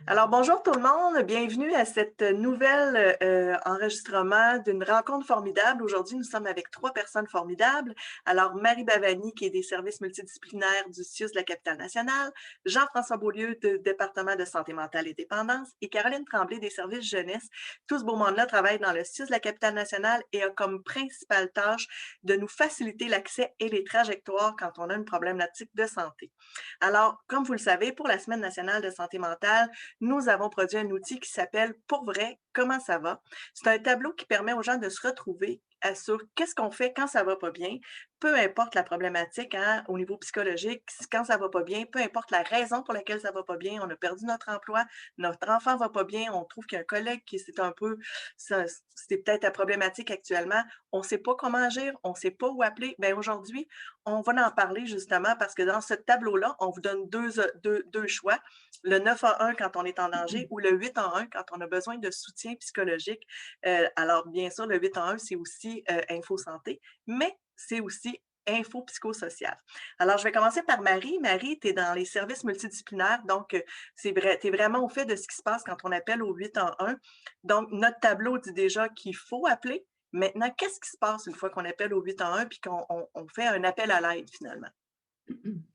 Alors, bonjour tout le monde, bienvenue à cette nouvelle enregistrement d'une rencontre formidable. Aujourd'hui, nous sommes avec 3 personnes formidables. Alors, Marie Bavani, qui est des services multidisciplinaires du CIUS de la Capitale-Nationale, Jean-François Beaulieu, du département de santé mentale et dépendance, et Caroline Tremblay, des services jeunesse. Tout ce beau monde-là travaille dans le CIUS de la Capitale-Nationale et a comme principale tâche de nous faciliter l'accès et les trajectoires quand on a une problématique de santé. Alors, comme vous le savez, pour la Semaine nationale de santé mentale, nous avons produit un outil qui s'appelle Pour vrai, comment ça va? C'est un tableau qui permet aux gens de se retrouver sur qu'est-ce qu'on fait quand ça va pas bien, peu importe la problématique hein, au niveau psychologique, quand ça va pas bien, peu importe la raison pour laquelle ça va pas bien, on a perdu notre emploi, notre enfant va pas bien, on trouve qu'il y a un collègue qui c'est un peu, c'est peut-être la problématique actuellement, on sait pas comment agir, on sait pas où appeler. Bien aujourd'hui, on va en parler justement parce que dans ce tableau-là, on vous donne deux choix le 911 quand on est en danger ou le 811 quand on a besoin de soutien psychologique. Alors, bien sûr, le 811, c'est aussi Info Santé, mais c'est aussi info psychosocial. Alors, je vais commencer par Marie. Marie, tu es dans les services multidisciplinaires, donc c'est vrai, tu es vraiment au fait de ce qui se passe quand on appelle au 811. Donc, notre tableau dit déjà qu'il faut appeler. Maintenant, qu'est-ce qui se passe une fois qu'on appelle au 811 puis qu'on fait un appel à l'aide finalement?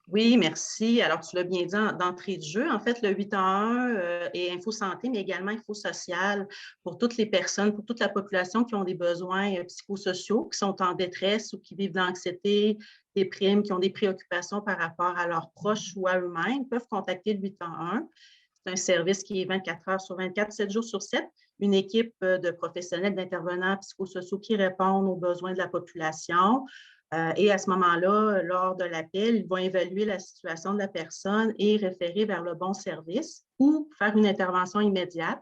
Oui, merci. Alors, tu l'as bien dit d'entrée de jeu. En fait, le 811 est Info Santé, mais également Info Social pour toutes les personnes, pour toute la population qui ont des besoins psychosociaux, qui sont en détresse ou qui vivent d'anxiété, déprime, qui ont des préoccupations par rapport à leurs proches ou à eux-mêmes, peuvent contacter le 811. C'est un service qui est 24 heures sur 24, 7 jours sur 7. Une équipe de professionnels, d'intervenants psychosociaux qui répondent aux besoins de la population. Et à ce moment-là, lors de l'appel, ils vont évaluer la situation de la personne et référer vers le bon service ou faire une intervention immédiate.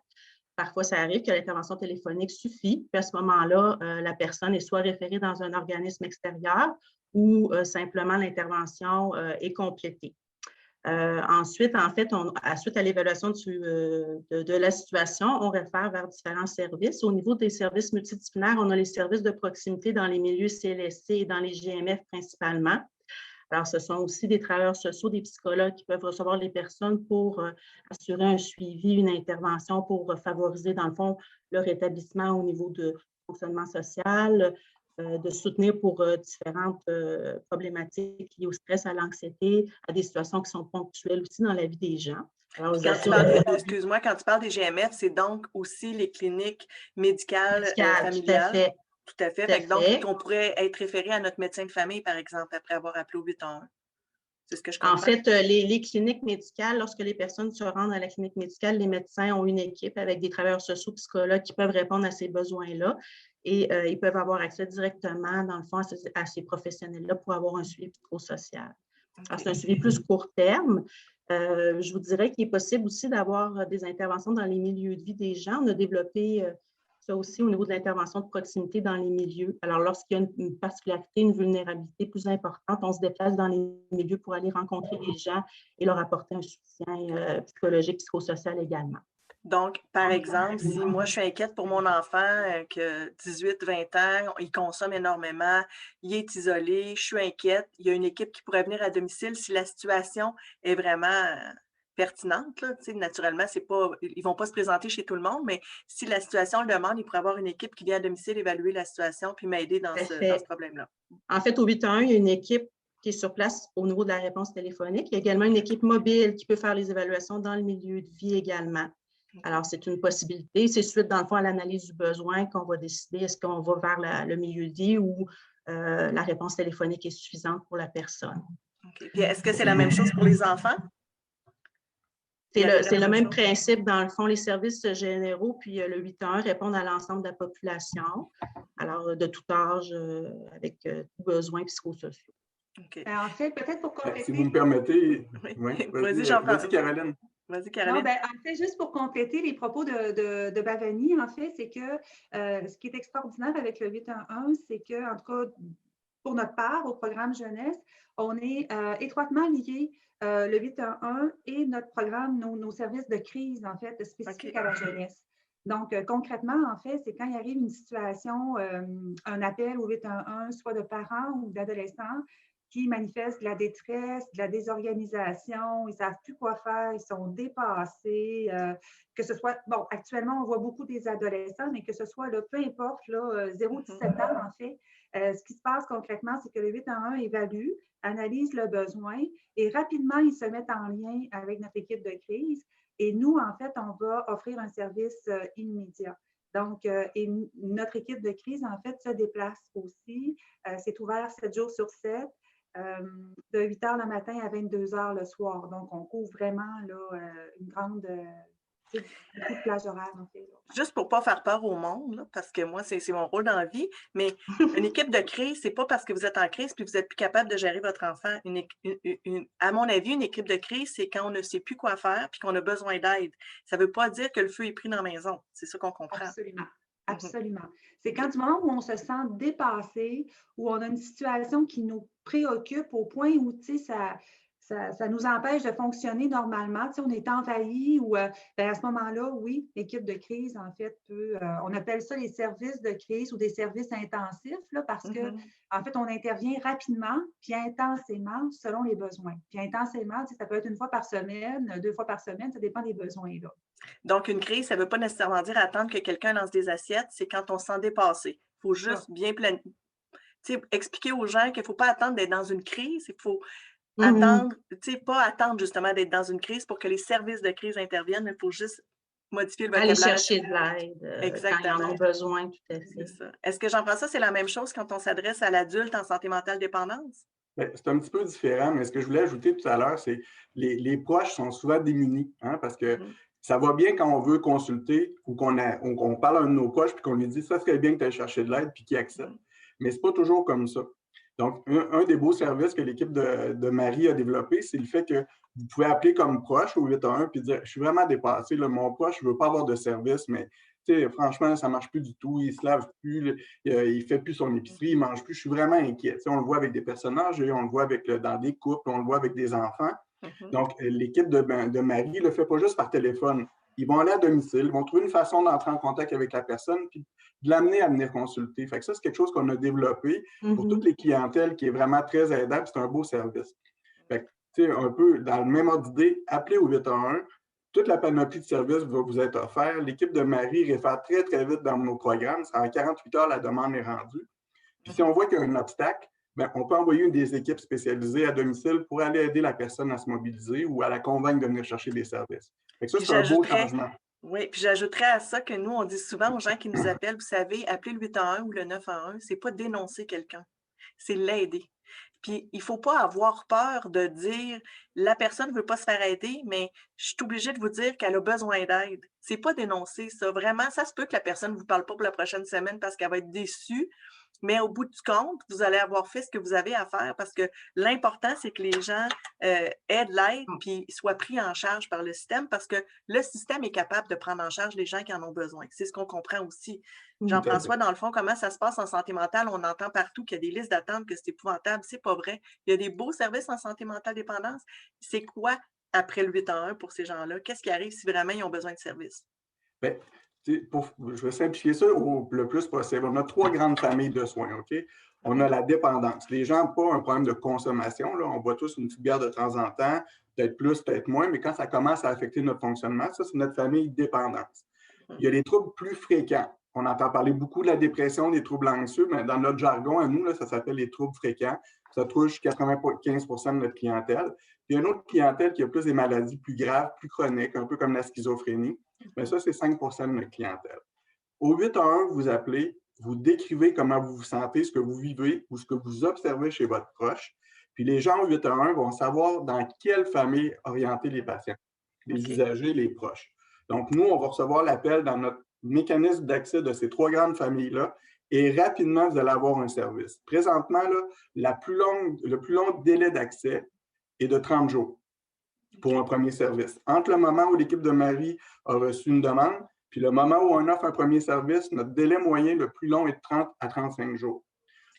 Parfois, ça arrive que l'intervention téléphonique suffit. Puis à ce moment-là, la personne est soit référée dans un organisme extérieur ou simplement l'intervention est complétée. Ensuite, en fait, suite à l'évaluation de la situation, on réfère vers différents services. Au niveau des services multidisciplinaires, on a les services de proximité dans les milieux CLSC et dans les GMF principalement. Alors, ce sont aussi des travailleurs sociaux, des psychologues qui peuvent recevoir les personnes pour assurer un suivi, une intervention pour favoriser, dans le fond, leur établissement au niveau de fonctionnement social, de soutenir pour différentes problématiques liées au stress, à l'anxiété, à des situations qui sont ponctuelles aussi dans la vie des gens. Alors, Puis ils quand tu assurent le parles, suivi excuse-moi, quand tu parles des GMF, c'est donc aussi les cliniques médicales médical, tout à familiales? fait, Tout à fait. tout à Fait que donc, fait. qu'on pourrait être référé à notre médecin de famille, par exemple, après avoir appelé au 811. C'est ce que je En comprends? fait, les cliniques médicales, lorsque les personnes se rendent à la clinique médicale, les médecins ont une équipe avec des travailleurs sociaux, psychologues qui peuvent répondre à ces besoins-là et ils peuvent avoir accès directement, dans le fond, à ces professionnels-là pour avoir un suivi psychosocial. Alors, OK. c'est un suivi plus court terme. Je vous dirais qu'il est possible aussi d'avoir des interventions dans les milieux de vie des gens. On a développé ça aussi au niveau de l'intervention de proximité dans les milieux. Alors, lorsqu'il y a une particularité, une vulnérabilité plus importante, on se déplace dans les milieux pour aller rencontrer les gens et leur apporter un soutien psychologique, psychosocial également. Donc, par exemple, si moi je suis inquiète pour mon enfant, que 18-20 ans, il consomme énormément, il est isolé, je suis inquiète, il y a une équipe qui pourrait venir à domicile si la situation est vraiment pertinente, là. Tu sais, naturellement, c'est pas, ils vont pas se présenter chez tout le monde, mais si la situation le demande, il pourrait avoir une équipe qui vient à domicile évaluer la situation puis m'aider dans Tout à ce fait. problème-là. En fait, au 811, il y a une équipe qui est sur place au niveau de la réponse téléphonique. Il y a également une équipe mobile qui peut faire les évaluations dans le milieu de vie également. Alors, c'est une possibilité. C'est suite, dans le fond, à l'analyse du besoin qu'on va décider est-ce qu'on va vers le milieu de vie ou la réponse téléphonique est suffisante pour la personne. OK. Puis est-ce que c'est la même chose pour les enfants? Il arriverait C'est la le même même chose? principe, dans le fond, les services généraux, puis le 811 répondent à l'ensemble de la population, alors de tout âge, avec tout besoin psychosociaux. OK. En fait, peut-être pour Si vous me compléter, permettez, Oui. oui, Vas-y, vas-y, Caroline. Vas-y, non, Caroline. ben, en fait, juste pour compléter les propos de Bavani, en fait, c'est que ce qui est extraordinaire avec le 811, c'est que, en tout cas, pour notre part, au programme jeunesse, on est étroitement liés, le 811 et notre programme, nos services de crise, en fait, spécifiques OK. à la jeunesse. Donc, concrètement, en fait, c'est quand il arrive une situation, un appel au 811, soit de parents ou d'adolescents qui manifestent de la détresse, de la désorganisation, ils ne savent plus quoi faire, ils sont dépassés, que ce soit, bon, actuellement, on voit beaucoup des adolescents, mais que ce soit, là, peu importe, là, 0-17 ans, en fait, ce qui se passe concrètement, c'est que le 811 évalue, analyse le besoin et rapidement, ils se mettent en lien avec notre équipe de crise. Et nous, en fait, on va offrir un service immédiat. Donc, et notre équipe de crise, en fait, se déplace aussi. C'est ouvert 7 jours sur 7, de 8 heures le matin à 22 heures le soir. Donc, on couvre vraiment là, une grande, beaucoup de plages horaires, en fait. Juste pour ne pas faire peur au monde, là, parce que moi, c'est mon rôle dans la vie, mais une équipe de crise, c'est pas parce que vous êtes en crise puis vous êtes plus capable de gérer votre enfant. À mon avis, une équipe de crise, c'est quand on ne sait plus quoi faire puis qu'on a besoin d'aide. Ça ne veut pas dire que le feu est pris dans la maison. C'est ça qu'on comprend. Absolument. Absolument. C'est quand du moment où on se sent dépassé, où on a une situation qui nous préoccupe au point où, tu sais, ça nous empêche de fonctionner normalement. Tu sais, on est envahi ou à ce moment-là, oui, l'équipe de crise, en fait, peut, on appelle ça les services de crise ou des services intensifs, là, parce que, en fait, on intervient rapidement puis intensément selon les besoins. Puis intensément, tu sais, ça peut être 1 fois par semaine, 2 fois par semaine, ça dépend des besoins, là. Donc, une crise, ça ne veut pas nécessairement dire attendre que quelqu'un lance des assiettes, c'est quand on se sent dépassé. Il faut juste bien expliquer aux gens qu'il ne faut pas attendre d'être dans une crise, il faut attendre, pas attendre justement d'être dans une crise pour que les services de crise interviennent, il faut juste modifier le Aller vocabulaire. chercher de l'aide quand ils en ont Exactement. besoin, tout à C'est fait. ça. Est-ce que Jean-François, c'est la même chose quand on s'adresse à l'adulte en santé mentale dépendance? Bien, c'est un petit peu différent, mais ce que je voulais ajouter tout à l'heure, c'est que les proches sont souvent démunis, hein, parce que ça va bien quand on veut consulter ou qu'on parle à un de nos proches puis qu'on lui dit « ça serait bien que tu ailles chercher de l'aide » puis qu'il accepte. Mais ce n'est pas toujours comme ça. Donc, un des beaux services que l'équipe de Marie a développé, c'est le fait que vous pouvez appeler comme proche au 811 puis dire « je suis vraiment dépassé, là, mon proche, je ne veux pas avoir de service, mais franchement, ça ne marche plus du tout, il ne se lave plus, il ne fait plus son épicerie, il ne mange plus, je suis vraiment inquiet. » On le voit avec des personnages, on le voit dans des couples, on le voit avec des enfants. Donc, l'équipe de Marie ne le fait pas juste par téléphone. Ils vont aller à domicile, ils vont trouver une façon d'entrer en contact avec la personne puis de l'amener à venir consulter. Fait que ça, c'est quelque chose qu'on a développé pour toutes les clientèles qui est vraiment très aidable. C'est un beau service. Fait que, un peu dans le même ordre d'idée, appelez au 811. Toute la panoplie de services va vous être offerte. L'équipe de Marie réfère très, très vite dans nos programmes. En 48 heures, la demande est rendue. Puis si on voit qu'il y a un obstacle, bien, on peut envoyer une des équipes spécialisées à domicile pour aller aider la personne à se mobiliser ou à la convaincre de venir chercher des services. Fait que ça, c'est un beau changement. Oui, puis j'ajouterais à ça que nous, on dit souvent aux gens qui nous appellent, vous savez, appeler le 811 ou le 911, c'est pas dénoncer quelqu'un, c'est l'aider. Puis il ne faut pas avoir peur de dire la personne ne veut pas se faire aider, mais je suis obligée de vous dire qu'elle a besoin d'aide. C'est pas dénoncer ça. Vraiment, ça se peut que la personne ne vous parle pas pour la prochaine semaine parce qu'elle va être déçue. Mais au bout du compte, vous allez avoir fait ce que vous avez à faire parce que l'important, c'est que les gens aient de l'aide puis soient pris en charge par le système parce que le système est capable de prendre en charge les gens qui en ont besoin. C'est ce qu'on comprend aussi. Jean-François, dans le fond, comment ça se passe en santé mentale? On entend partout qu'il y a des listes d'attente, que c'est épouvantable. C'est pas vrai. Il y a des beaux services en santé mentale dépendance. C'est quoi après le 811 pour ces gens-là? Qu'est-ce qui arrive si vraiment ils ont besoin de services? Bien, je vais simplifier ça le plus possible. On a 3 grandes familles de soins, OK? On a la dépendance. Les gens n'ont pas un problème de consommation. Là. On boit tous une petite bière de temps en temps, peut-être plus, peut-être moins, mais quand ça commence à affecter notre fonctionnement, ça, c'est notre famille dépendance. Il y a des troubles plus fréquents. On entend parler beaucoup de la dépression, des troubles anxieux, mais dans notre jargon, à nous, là, ça s'appelle les troubles fréquents. Ça touche 95 % de notre clientèle. Puis il y a une autre clientèle qui a plus des maladies plus graves, plus chroniques, un peu comme la schizophrénie. Mais ça, c'est 5 % de notre clientèle. Au 811, vous appelez, vous décrivez comment vous vous sentez, ce que vous vivez ou ce que vous observez chez votre proche. Puis les gens au 811 vont savoir dans quelle famille orienter les patients, les usagers, les proches. Donc, nous, on va recevoir l'appel dans notre mécanisme d'accès de ces 3 grandes familles-là et rapidement, vous allez avoir un service. Présentement, là, le plus long délai d'accès est de 30 jours pour un premier service. Entre le moment où l'équipe de Marie a reçu une demande, puis le moment où on offre un premier service, notre délai moyen le plus long est de 30 à 35 jours.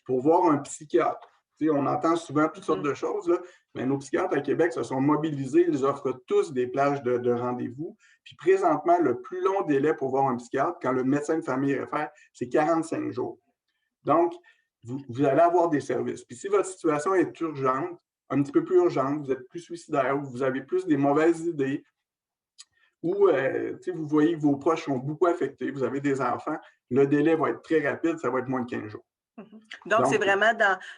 Pour voir un psychiatre, on entend souvent toutes sortes de choses, là, mais nos psychiatres à Québec se sont mobilisés, ils offrent tous des plages de rendez-vous. Puis présentement, le plus long délai pour voir un psychiatre, quand le médecin de famille réfère, c'est 45 jours. Donc, vous allez avoir des services. Puis si votre situation est urgente, un petit peu plus urgente, vous êtes plus suicidaire, ou vous avez plus des mauvaises idées, ou vous voyez que vos proches sont beaucoup affectés, vous avez des enfants, le délai va être très rapide, ça va être moins de 15 jours. Donc, c'est vraiment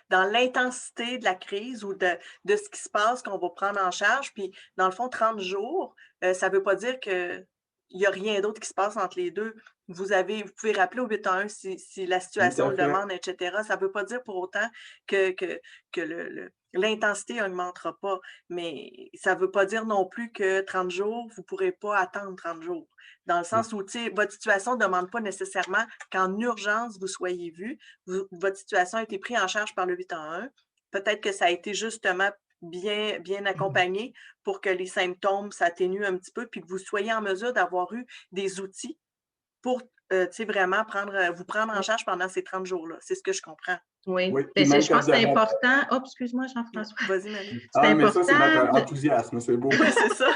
dans l'intensité de la crise ou de ce qui se passe qu'on va prendre en charge. Puis, dans le fond, 30 jours, ça ne veut pas dire qu'il n'y a rien d'autre qui se passe entre les deux. Vous pouvez rappeler au 811 si la situation le demande, etc. Ça ne veut pas dire pour autant que l'intensité n'augmentera pas. Mais ça ne veut pas dire non plus que 30 jours, vous ne pourrez pas attendre 30 jours. Dans le sens où votre situation ne demande pas nécessairement qu'en urgence, vous soyez vu. Votre situation a été prise en charge par le 811. Peut-être que ça a été justement bien accompagné pour que les symptômes s'atténuent un petit peu, puis que vous soyez en mesure d'avoir eu des outils pour vraiment vous prendre en charge pendant ces 30 jours-là. C'est ce que je comprends. Oui. Je pense que c'est important. Oh, excuse-moi, Jean-François. Vas-y, Marie. C'est important. Mais ça, c'est notre enthousiasme, c'est beau. Oui, c'est ça.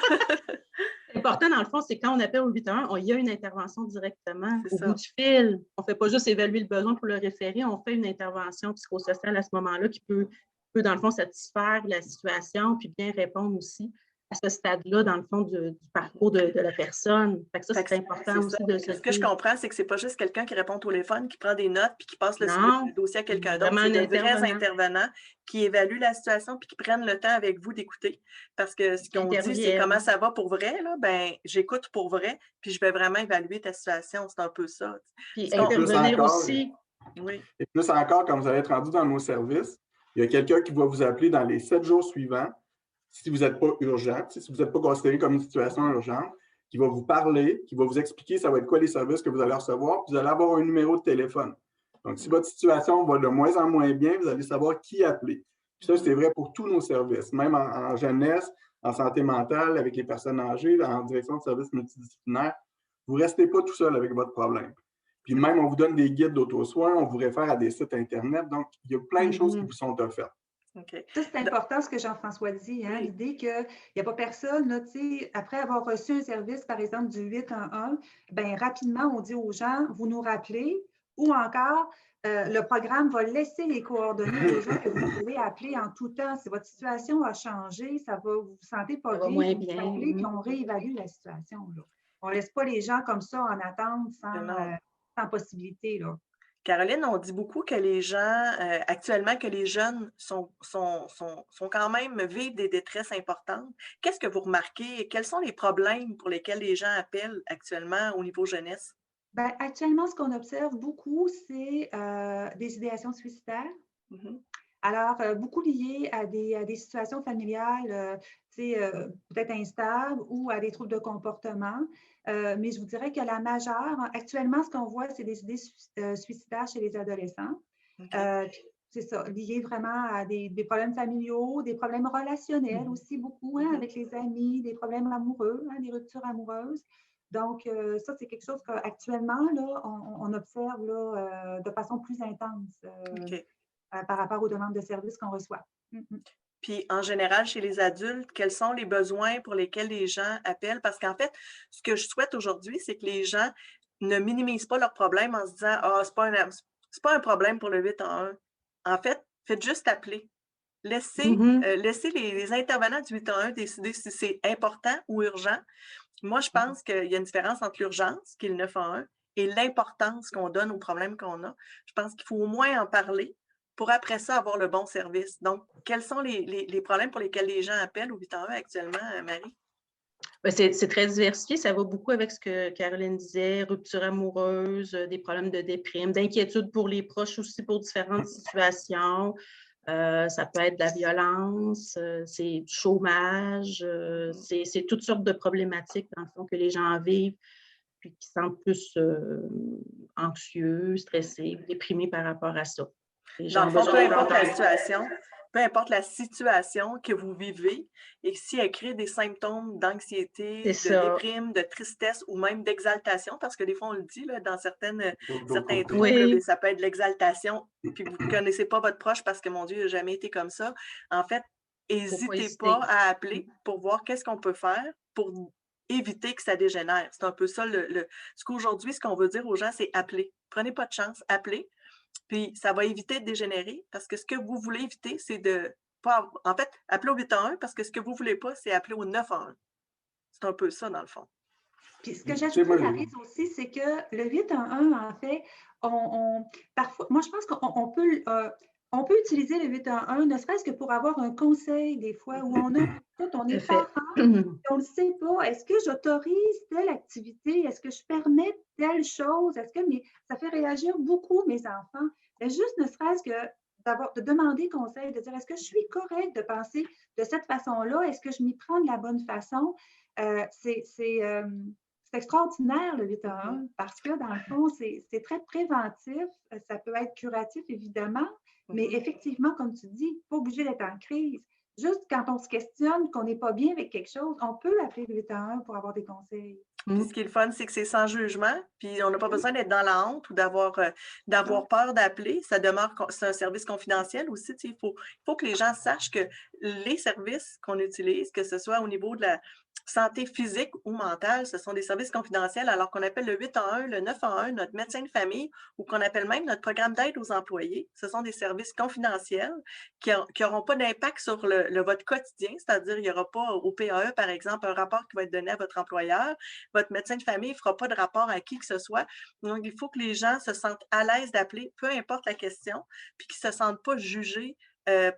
C'est important, dans le fond, c'est quand on appelle au 811, il y a une intervention directement au bout du fil. On ne fait pas juste évaluer le besoin pour le référer, on fait une intervention psychosociale à ce moment-là qui peut, dans le fond, satisfaire la situation puis bien répondre aussi à ce stade-là, dans le fond, du parcours de la personne. Fait que ça, c'est important aussi de se... Ce que je comprends, c'est que ce n'est pas juste quelqu'un qui répond au téléphone, qui prend des notes puis qui passe le dossier à quelqu'un d'autre. C'est de vrais intervenants qui évaluent la situation puis qui prennent le temps avec vous d'écouter. Parce que ce qu'on dit, c'est comment ça va pour vrai. Là, ben, j'écoute pour vrai puis je vais vraiment évaluer ta situation. C'est un peu ça. Puis intervenir aussi. Oui. Et plus encore, quand vous allez être rendu dans nos services, il y a quelqu'un qui va vous appeler dans les 7 jours suivants si vous n'êtes pas urgent, si vous n'êtes pas considéré comme une situation urgente, qui va vous parler, qui va vous expliquer ça va être quoi les services que vous allez recevoir, puis vous allez avoir un numéro de téléphone. Donc, si votre situation va de moins en moins bien, vous allez savoir qui appeler. Puis ça, c'est vrai pour tous nos services, même en jeunesse, en santé mentale, avec les personnes âgées, en direction de services multidisciplinaires. Vous ne restez pas tout seul avec votre problème. Puis même, on vous donne des guides d'auto-soin, on vous réfère à des sites Internet. Donc, il y a plein de choses qui vous sont offertes. Okay. Ça, c'est important ce que Jean-François dit, hein, l'idée qu'il n'y a pas personne, là, après avoir reçu un service, par exemple, du 811, bien, rapidement, on dit aux gens, vous nous rappelez, ou encore, le programme va laisser les coordonnées des gens que vous pouvez appeler en tout temps. Si votre situation a changé, ça va, vous vous sentez pas bien, moins vous bien. appelez, puis on réévalue la situation. Là. On ne laisse pas les gens comme ça en attente sans possibilité. Là. Caroline, on dit beaucoup que les gens, actuellement, que les jeunes sont quand même, vivent des détresses importantes. Qu'est-ce que vous remarquez? Quels sont les problèmes pour lesquels les gens appellent actuellement au niveau jeunesse? Bien, actuellement, ce qu'on observe beaucoup, c'est des idéations suicidaires. Alors, beaucoup liées à des situations familiales, peut-être instables ou à des troubles de comportement. Mais je vous dirais que la majeure, actuellement, ce qu'on voit, c'est des idées suicidaires chez les adolescents. C'est ça, lié vraiment à des problèmes familiaux, des problèmes relationnels aussi beaucoup, hein, avec les amis, des problèmes amoureux, hein, des ruptures amoureuses. Donc, ça, c'est quelque chose qu'actuellement, là, on observe là, de façon plus intense par rapport aux demandes de services qu'on reçoit. Puis, en général, chez les adultes, quels sont les besoins pour lesquels les gens appellent? Parce qu'en fait, ce que je souhaite aujourd'hui, c'est que les gens ne minimisent pas leurs problèmes en se disant « Ah, c'est pas un problème pour le 811 ». En fait, faites juste appeler. Laissez les intervenants du 811 décider si c'est important ou urgent. Moi, je pense qu'il y a une différence entre l'urgence, qui est le 911, et l'importance qu'on donne aux problèmes qu'on a. Je pense qu'il faut au moins en parler pour après ça avoir le bon service. Donc, quels sont les problèmes pour lesquels les gens appellent au 811 actuellement, Marie? C'est très diversifié. Ça va beaucoup avec ce que Caroline disait, rupture amoureuse, des problèmes de déprime, d'inquiétude pour les proches aussi pour différentes situations. Ça peut être de la violence, c'est du chômage, c'est toutes sortes de problématiques, dans le fond, que les gens vivent, puis qui se sentent plus anxieux, stressés, déprimés par rapport à ça. Dans le fond, peu importe la situation que vous vivez, et si elle crée des symptômes d'anxiété, de déprime, de tristesse ou même d'exaltation, parce que des fois, on le dit là, dans certains troubles, ça peut être de l'exaltation, puis vous ne connaissez pas votre proche parce que, mon Dieu, il n'a jamais été comme ça. En fait, n'hésitez pas à appeler pour voir qu'est-ce qu'on peut faire pour éviter que ça dégénère. C'est un peu ça. Ce qu'aujourd'hui, ce qu'on veut dire aux gens, c'est appeler. Prenez pas de chance, appelez. Puis, ça va éviter de dégénérer parce que ce que vous voulez éviter, c'est de pas en fait, appeler au 811 parce que ce que vous voulez pas, c'est appeler au 911. C'est un peu ça, dans le fond. Puis ce que Tu sais, j'ajouterais, moi, Maryse, aussi, c'est que le 811, en fait, parfois, moi, je pense on peut utiliser le 811, ne serait-ce que pour avoir un conseil, des fois, où on Tout à est fait. parent, et on ne sait pas, est-ce que j'autorise telle activité? Est-ce que je permets telle chose? Ça fait réagir beaucoup mes enfants. Mais juste ne serait-ce que de demander conseil, de dire, est-ce que je suis correcte de penser de cette façon-là? Est-ce que je m'y prends de la bonne façon? C'est extraordinaire, le 811, parce que, dans le fond, c'est très préventif. Ça peut être curatif, évidemment, mais effectivement, comme tu dis, pas obligé d'être en crise. Juste quand on se questionne, qu'on n'est pas bien avec quelque chose, on peut appeler le 811 pour avoir des conseils. Puis ce qui est le fun, c'est que c'est sans jugement, puis on n'a pas besoin d'être dans la honte ou d'avoir peur d'appeler. C'est un service confidentiel aussi. Il faut que les gens sachent que les services qu'on utilise, que ce soit au niveau de la santé physique ou mentale, ce sont des services confidentiels, alors qu'on appelle le 811, le 911, notre médecin de famille, ou qu'on appelle même notre programme d'aide aux employés. Ce sont des services confidentiels qui n'auront pas d'impact sur votre quotidien, c'est-à-dire il n'y aura pas au PAE, par exemple, un rapport qui va être donné à votre employeur. Votre médecin de famille ne fera pas de rapport à qui que ce soit. Donc, il faut que les gens se sentent à l'aise d'appeler, peu importe la question, puis qu'ils ne se sentent pas jugés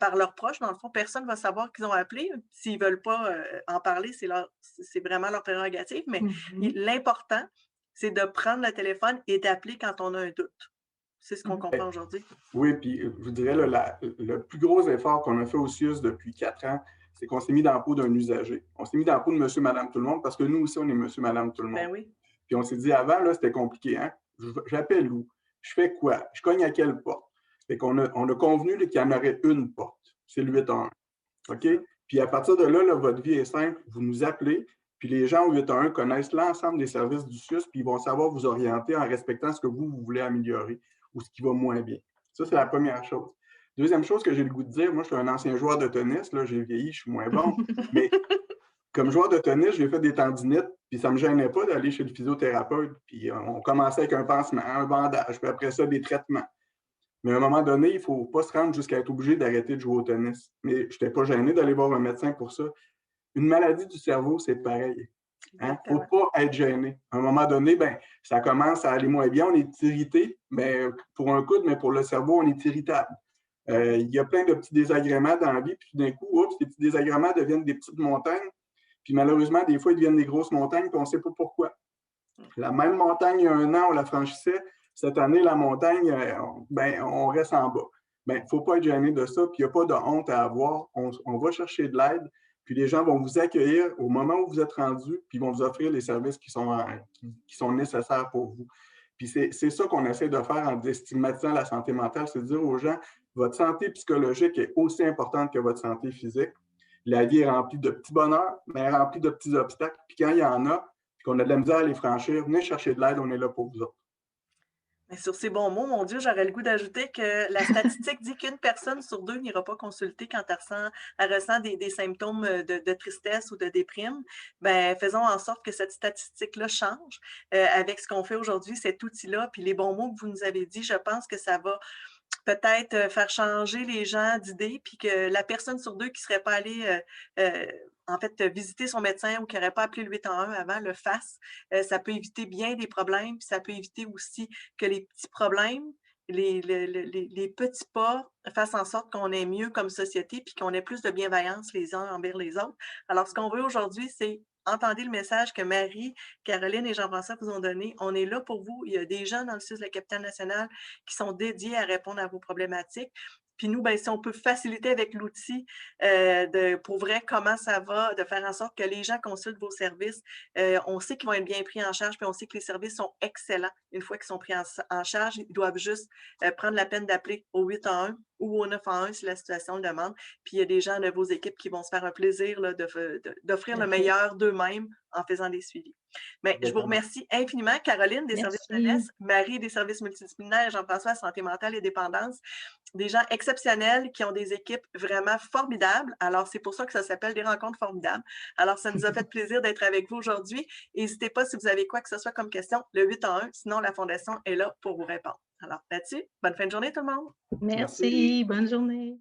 par leurs proches. Dans le fond, personne ne va savoir qu'ils ont appelé. S'ils ne veulent pas en parler, c'est vraiment leur prérogative. Mais l'important, c'est de prendre le téléphone et d'appeler quand on a un doute. C'est ce qu'on comprend aujourd'hui. Oui, puis je vous dirais, là, le plus gros effort qu'on a fait au CIUS depuis 4 ans, c'est qu'on s'est mis dans la peau d'un usager. On s'est mis dans la peau de monsieur, madame, tout le monde, parce que nous aussi, on est monsieur, madame, tout le monde. Ben oui. Puis on s'est dit, avant, là, c'était compliqué, hein? J'appelle où? Je fais quoi? Je cogne à quelle porte? Fait qu'on a convenu qu'il y en aurait une porte. C'est le 811. OK? Puis à partir de là, votre vie est simple. Vous nous appelez, puis les gens au 811 connaissent l'ensemble des services du CIUS, puis ils vont savoir vous orienter en respectant ce que vous voulez améliorer ou ce qui va moins bien. Ça, c'est la première chose. Deuxième chose que j'ai le goût de dire, moi, je suis un ancien joueur de tennis, là, j'ai vieilli, je suis moins bon, mais comme joueur de tennis, j'ai fait des tendinites, puis ça ne me gênait pas d'aller chez le physiothérapeute, puis on commençait avec un pansement, un bandage, puis après ça, des traitements. Mais à un moment donné, il ne faut pas se rendre jusqu'à être obligé d'arrêter de jouer au tennis. Mais je n'étais pas gêné d'aller voir un médecin pour ça. Une maladie du cerveau, c'est pareil. Il ne faut pas être gêné. À un moment donné, ça commence à aller moins bien. On est irrité, mais pour un coude, mais pour le cerveau, on est irritable. Il y a plein de petits désagréments dans la vie, puis d'un coup, ces petits désagréments deviennent des petites montagnes. Puis malheureusement, des fois, ils deviennent des grosses montagnes, puis on ne sait pas pourquoi. La même montagne, il y a un an, on la franchissait. Cette année, la montagne, on reste en bas. Il ne faut pas être gêné de ça, puis il n'y a pas de honte à avoir. On va chercher de l'aide, puis les gens vont vous accueillir au moment où vous êtes rendu, puis ils vont vous offrir les services qui sont nécessaires pour vous. Puis c'est ça qu'on essaie de faire en déstigmatisant la santé mentale, c'est de dire aux gens, votre santé psychologique est aussi importante que votre santé physique. La vie est remplie de petits bonheurs, mais elle est remplie de petits obstacles. Puis quand il y en a, puis qu'on a de la misère à les franchir, venez chercher de l'aide, on est là pour vous autres. Mais sur ces bons mots, mon Dieu, j'aurais le goût d'ajouter que la statistique dit qu'une personne sur deux n'ira pas consulter quand elle ressent des symptômes de tristesse ou de déprime. Faisons en sorte que cette statistique-là change avec ce qu'on fait aujourd'hui, cet outil-là, puis les bons mots que vous nous avez dit, je pense que ça va peut-être faire changer les gens d'idées, puis que la personne sur deux qui ne serait pas allée en fait, visiter son médecin ou qui n'aurait pas appelé le 811 avant le fasse. Ça peut éviter bien des problèmes, puis ça peut éviter aussi que les petits problèmes, les petits pas fassent en sorte qu'on est mieux comme société, puis qu'on ait plus de bienveillance les uns envers les autres. Alors, ce qu'on veut aujourd'hui, c'est entendez le message que Marie, Caroline et Jean-François vous ont donné. On est là pour vous. Il y a des gens dans le CIUS de la capitale nationale qui sont dédiés à répondre à vos problématiques. Puis nous, si on peut faciliter avec l'outil pour vrai comment ça va, de faire en sorte que les gens consultent vos services, on sait qu'ils vont être bien pris en charge, puis on sait que les services sont excellents. Une fois qu'ils sont pris en charge, ils doivent juste prendre la peine d'appeler au 811 ou au 911 si la situation le demande. Puis il y a des gens de vos équipes qui vont se faire un plaisir là, d'offrir le meilleur d'eux-mêmes en faisant des suivis. Mais je vous remercie infiniment, Caroline des services jeunesse, Marie des services multidisciplinaires, Jean-François santé mentale et dépendance, des gens exceptionnels qui ont des équipes vraiment formidables. Alors, c'est pour ça que ça s'appelle des rencontres formidables. Alors, ça nous a fait plaisir d'être avec vous aujourd'hui. N'hésitez pas si vous avez quoi que ce soit comme question, le 811, sinon la Fondation est là pour vous répondre. Alors là-dessus, bonne fin de journée tout le monde. Merci, bonne journée.